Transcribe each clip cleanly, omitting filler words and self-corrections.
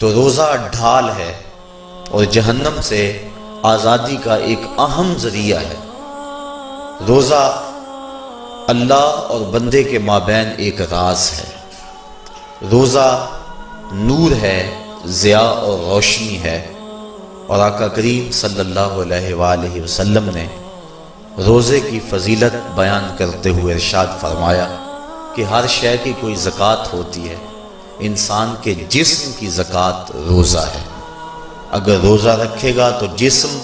تو روزہ ڈھال ہے اور جہنم سے آزادی کا ایک اہم ذریعہ ہے۔ روزہ اللہ اور بندے کے مابین ایک راز ہے۔ روزہ نور ہے، ضیاء اور روشنی ہے، اور آقا کریم صلی اللہ علیہ وآلہ وسلم نے روزے کی فضیلت بیان کرتے ہوئے ارشاد فرمایا کہ ہر شے کی کوئی زکوٰۃ ہوتی ہے، انسان کے جسم کی زکوٰۃ روزہ ہے۔ اگر روزہ رکھے گا تو جسم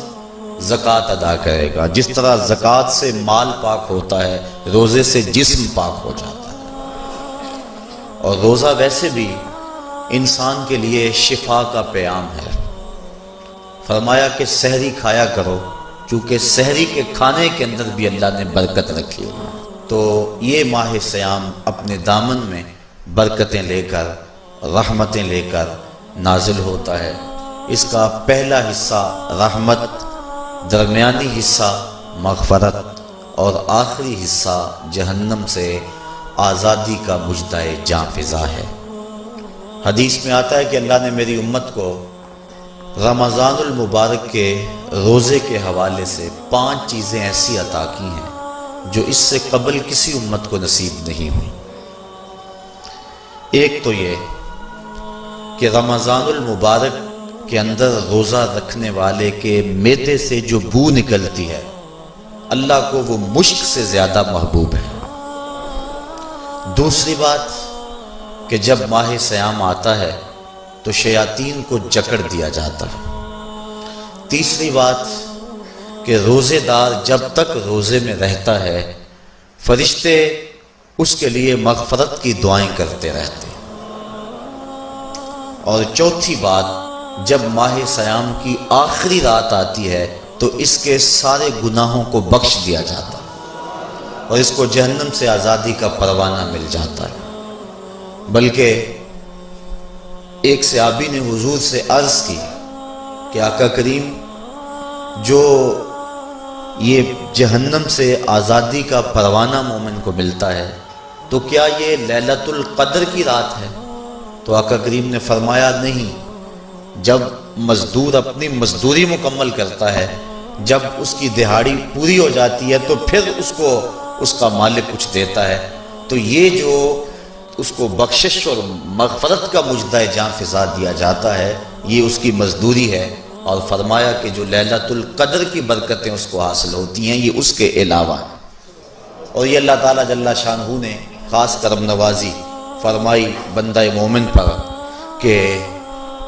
زکوٰۃ ادا کرے گا، جس طرح زکوٰۃ سے مال پاک ہوتا ہے، روزے سے جسم پاک ہو جاتا ہے۔ اور روزہ ویسے بھی انسان کے لیے شفا کا پیام ہے۔ فرمایا کہ سحری کھایا کرو، چونکہ سحری کے کھانے کے اندر بھی اللہ نے برکت رکھی ہے۔ تو یہ ماہ سیام اپنے دامن میں برکتیں لے کر، رحمتیں لے کر نازل ہوتا ہے۔ اس کا پہلا حصہ رحمت، درمیانی حصہ مغفرت، اور آخری حصہ جہنم سے آزادی کا مژدہ جاں فضا ہے۔ حدیث میں آتا ہے کہ اللہ نے میری امت کو رمضان المبارک کے روزے کے حوالے سے 5 چیزیں ایسی عطا کی ہیں جو اس سے قبل کسی امت کو نصیب نہیں ہوئی۔ ایک تو یہ کہ رمضان المبارک کے اندر روزہ رکھنے والے کے معدے سے جو بو نکلتی ہے، اللہ کو وہ مشک سے زیادہ محبوب ہے۔ دوسری بات کہ جب ماہ سیام آتا ہے تو شیاطین کو جکڑ دیا جاتا ہے۔ تیسری بات کہ روزے دار جب تک روزے میں رہتا ہے، فرشتے اس کے لیے مغفرت کی دعائیں کرتے رہتے ہیں۔ اور چوتھی بات، جب ماہ سیام کی آخری رات آتی ہے تو اس کے سارے گناہوں کو بخش دیا جاتا ہے اور اس کو جہنم سے آزادی کا پروانہ مل جاتا ہے۔ بلکہ ایک صحابی نے حضور سے عرض کی کہ آقا کریم، جو یہ جہنم سے آزادی کا پروانہ مومن کو ملتا ہے تو کیا یہ لیلۃ القدر کی رات ہے؟ تو آقا کریم نے فرمایا نہیں، جب مزدور اپنی مزدوری مکمل کرتا ہے، جب اس کی دہاڑی پوری ہو جاتی ہے تو پھر اس کو اس کا مالک کچھ دیتا ہے، تو یہ جو اس کو بخشش اور مغفرت کا مژدہ جاں فضا دیا جاتا ہے، یہ اس کی مزدوری ہے۔ اور فرمایا کہ جو لیلۃ القدر کی برکتیں اس کو حاصل ہوتی ہیں، یہ اس کے علاوہ ہیں۔ اور یہ اللہ تعالیٰ جل شانہ نے خاص کرم نوازی فرمائی بندہ مومن پر کہ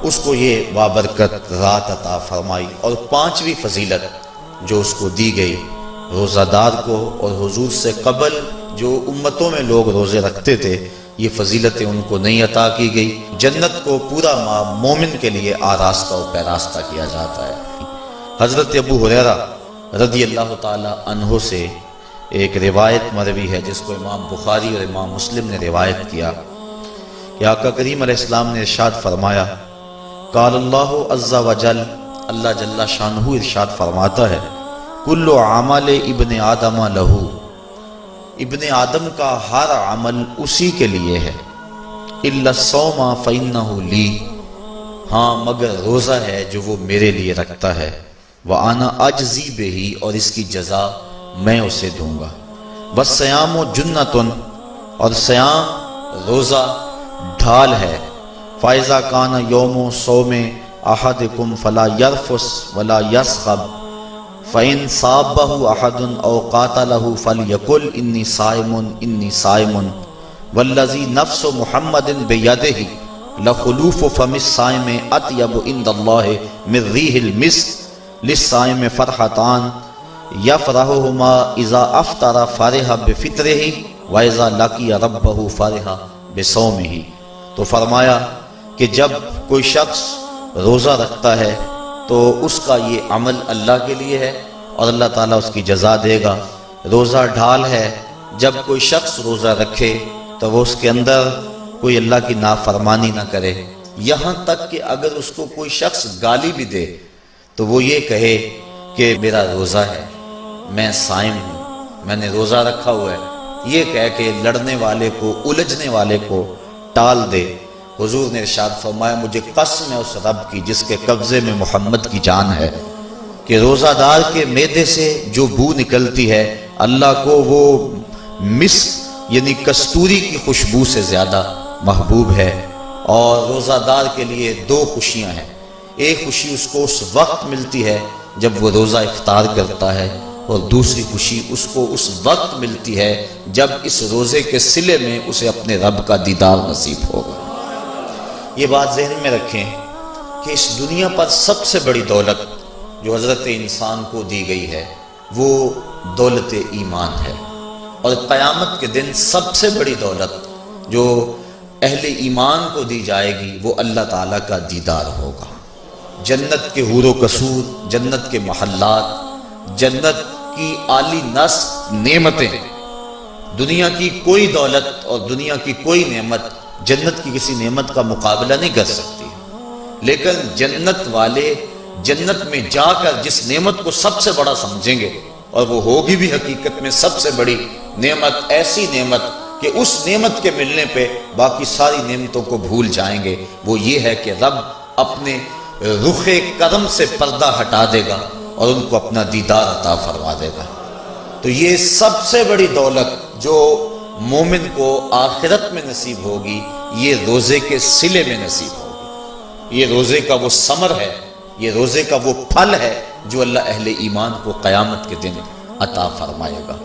اس کو یہ بابرکت رات عطا فرمائی۔ اور 5ویں فضیلت جو اس کو دی گئی روزہ دار کو، اور حضور سے قبل جو امتوں میں لوگ روزے رکھتے تھے، یہ فضیلتیں ان کو نہیں عطا کی گئی۔ جنت کو پورا مومن کے لیے آراستہ و پیراستہ کیا جاتا ہے۔ حضرت ابو ہریرہ رضی اللہ تعالی عنہ سے ایک روایت مروی ہے جس کو امام بخاری اور امام مسلم نے روایت کیا کہ آقا کریم علیہ السلام نے ارشاد فرمایا، قال اللہ عز وجل، اللہ جل شانہ ارشاد فرماتا ہے، کل عمل ابن آدم لہو، ابن آدم کا ہر عمل اسی کے لیے ہے، الا الصوم فإنہ لی، ہاں مگر روزہ ہے جو وہ میرے لیے رکھتا ہے، وأنا أجزی بہ، اور اس کی جزا میں اسے دوں گا، والصیام جنۃ، اور سیام روزہ ڈھال ہے، فإذا کان یوم صوم احدکم فلا یرفث ولا یصخب، فإن صابہ احد او قاتلہ فلیقل انی صائم انی صائم، والذی نفس محمد بیدہ لخلوف فم الصائم اطیب عند اللہ من ریح المسک، للصائم فرحتان یفرحہما اذا افطر فرح بفطرہ واذا لقی ربہ فرح بصومہ۔ تو فرمایا کہ جب کوئی شخص روزہ رکھتا ہے تو اس کا یہ عمل اللہ کے لیے ہے اور اللہ تعالیٰ اس کی جزا دے گا۔ روزہ ڈھال ہے، جب کوئی شخص روزہ رکھے تو وہ اس کے اندر کوئی اللہ کی نافرمانی نہ کرے، یہاں تک کہ اگر اس کو کوئی شخص گالی بھی دے تو وہ یہ کہے کہ میرا روزہ ہے، میں صائم ہوں، میں نے روزہ رکھا ہوا ہے، یہ کہہ کے لڑنے والے کو، الجھنے والے کو ٹال دے۔ حضور نے ارشاد فرمایا مجھے قسم ہے اس رب کی جس کے قبضے میں محمد کی جان ہے کہ روزہ دار کے معدے سے جو بو نکلتی ہے اللہ کو وہ مسک یعنی کستوری کی خوشبو سے زیادہ محبوب ہے۔ اور روزہ دار کے لیے دو خوشیاں ہیں، ایک خوشی اس کو اس وقت ملتی ہے جب وہ روزہ افطار کرتا ہے، اور دوسری خوشی اس کو اس وقت ملتی ہے جب اس روزے کے صلے میں اسے اپنے رب کا دیدار نصیب ہوگا۔ یہ بات ذہن میں رکھیں کہ اس دنیا پر سب سے بڑی دولت جو حضرت انسان کو دی گئی ہے وہ دولت ایمان ہے، اور قیامت کے دن سب سے بڑی دولت جو اہل ایمان کو دی جائے گی وہ اللہ تعالیٰ کا دیدار ہوگا۔ جنت کے حور و قصور، جنت کے محلات، جنت کی اعلی نصب نعمتیں، دنیا کی کوئی دولت اور دنیا کی کوئی نعمت جنت کی کسی نعمت کا مقابلہ نہیں کر سکتی، لیکن جنت والے جنت میں جا کر جس نعمت کو سب سے بڑا سمجھیں گے، اور وہ ہوگی بھی حقیقت میں سب سے بڑی نعمت، ایسی نعمت کہ اس نعمت کے ملنے پہ باقی ساری نعمتوں کو بھول جائیں گے، وہ یہ ہے کہ رب اپنے رخ کرم سے پردہ ہٹا دے گا اور ان کو اپنا دیدار عطا فرما دے گا۔ تو یہ سب سے بڑی دولت جو مومن کو آخرت میں نصیب ہوگی یہ روزے کے صلے میں نصیب ہوگی۔ یہ روزے کا وہ ثمر ہے، یہ روزے کا وہ پھل ہے جو اللہ اہل ایمان کو قیامت کے دن عطا فرمائے گا۔